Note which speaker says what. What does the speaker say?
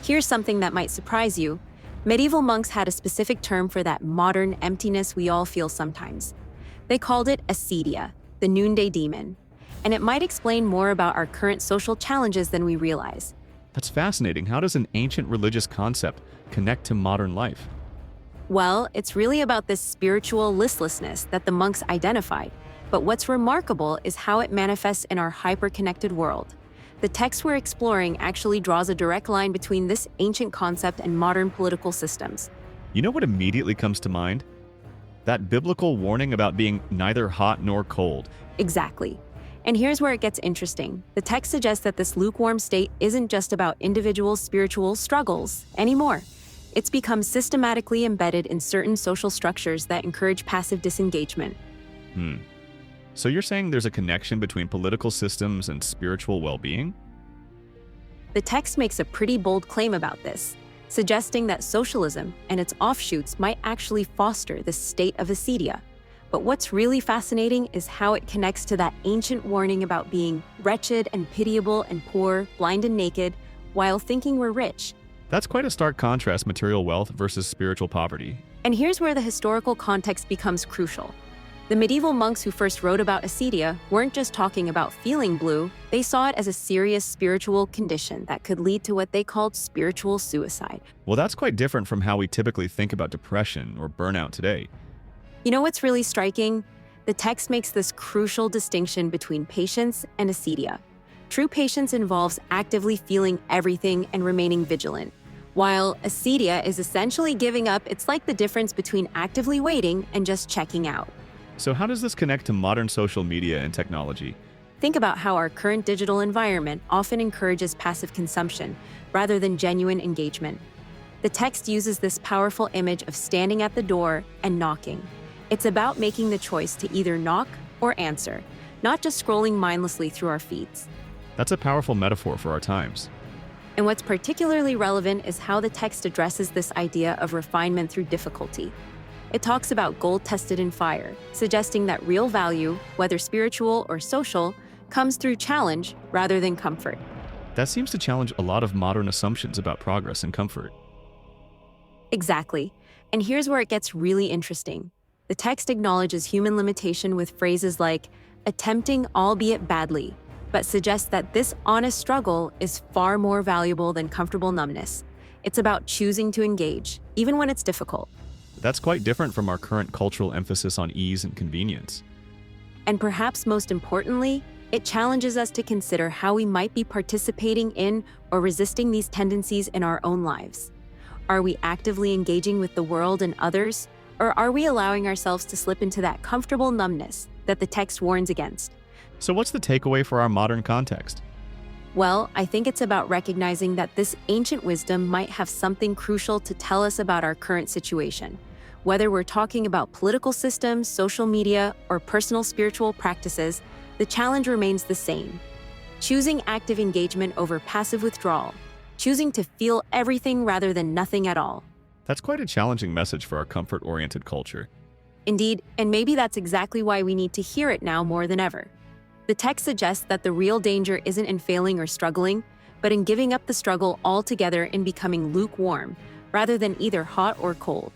Speaker 1: Here's something that might surprise you. Medieval monks had a specific term for that modern emptiness we all feel sometimes. They called it acedia, the noonday demon. And it might explain more about our current social challenges than we realize.
Speaker 2: That's fascinating. How does an ancient religious concept connect to modern life?
Speaker 1: Well, it's really about this spiritual listlessness that the monks identified. But what's remarkable is how it manifests in our hyper-connected world. The text we're exploring actually draws a direct line between this ancient concept and modern political systems.
Speaker 2: You know what immediately comes to mind? That biblical warning about being neither hot nor cold.
Speaker 1: Exactly. And here's where it gets interesting. The text suggests that this lukewarm state isn't just about individual spiritual struggles anymore. It's become systematically embedded in certain social structures that encourage passive disengagement.
Speaker 2: So you're saying there's a connection between political systems and spiritual well-being?
Speaker 1: The text makes a pretty bold claim about this, suggesting that socialism and its offshoots might actually foster this state of acedia. But what's really fascinating is how it connects to that ancient warning about being wretched and pitiable and poor, blind and naked, while thinking we're rich.
Speaker 2: That's quite a stark contrast, material wealth versus spiritual poverty.
Speaker 1: And here's where the historical context becomes crucial. The medieval monks who first wrote about acedia weren't just talking about feeling blue, they saw it as a serious spiritual condition that could lead to what they called spiritual suicide.
Speaker 2: Well, that's quite different from how we typically think about depression or burnout today.
Speaker 1: You know what's really striking? The text makes this crucial distinction between patience and acedia. True patience involves actively feeling everything and remaining vigilant, while acedia is essentially giving up. It's like the difference between actively waiting and just checking out.
Speaker 2: So how does this connect to modern social media and technology?
Speaker 1: Think about how our current digital environment often encourages passive consumption rather than genuine engagement. The text uses this powerful image of standing at the door and knocking. It's about making the choice to either knock or answer, not just scrolling mindlessly through our feeds.
Speaker 2: That's a powerful metaphor for our times.
Speaker 1: And what's particularly relevant is how the text addresses this idea of refinement through difficulty. It talks about gold tested in fire, suggesting that real value, whether spiritual or social, comes through challenge rather than comfort.
Speaker 2: That seems to challenge a lot of modern assumptions about progress and comfort.
Speaker 1: Exactly. And here's where it gets really interesting. The text acknowledges human limitation with phrases like, attempting albeit badly, but suggests that this honest struggle is far more valuable than comfortable numbness. It's about choosing to engage, even when it's difficult.
Speaker 2: That's quite different from our current cultural emphasis on ease and convenience.
Speaker 1: And perhaps most importantly, it challenges us to consider how we might be participating in or resisting these tendencies in our own lives. Are we actively engaging with the world and others, or are we allowing ourselves to slip into that comfortable numbness that the text warns against?
Speaker 2: So what's the takeaway for our modern context?
Speaker 1: Well, I think it's about recognizing that this ancient wisdom might have something crucial to tell us about our current situation. Whether we're talking about political systems, social media, or personal spiritual practices, the challenge remains the same. Choosing active engagement over passive withdrawal. Choosing to feel everything rather than nothing at all.
Speaker 2: That's quite a challenging message for our comfort-oriented culture.
Speaker 1: Indeed, and maybe that's exactly why we need to hear it now more than ever. The text suggests that the real danger isn't in failing or struggling, but in giving up the struggle altogether and becoming lukewarm, rather than either hot or cold.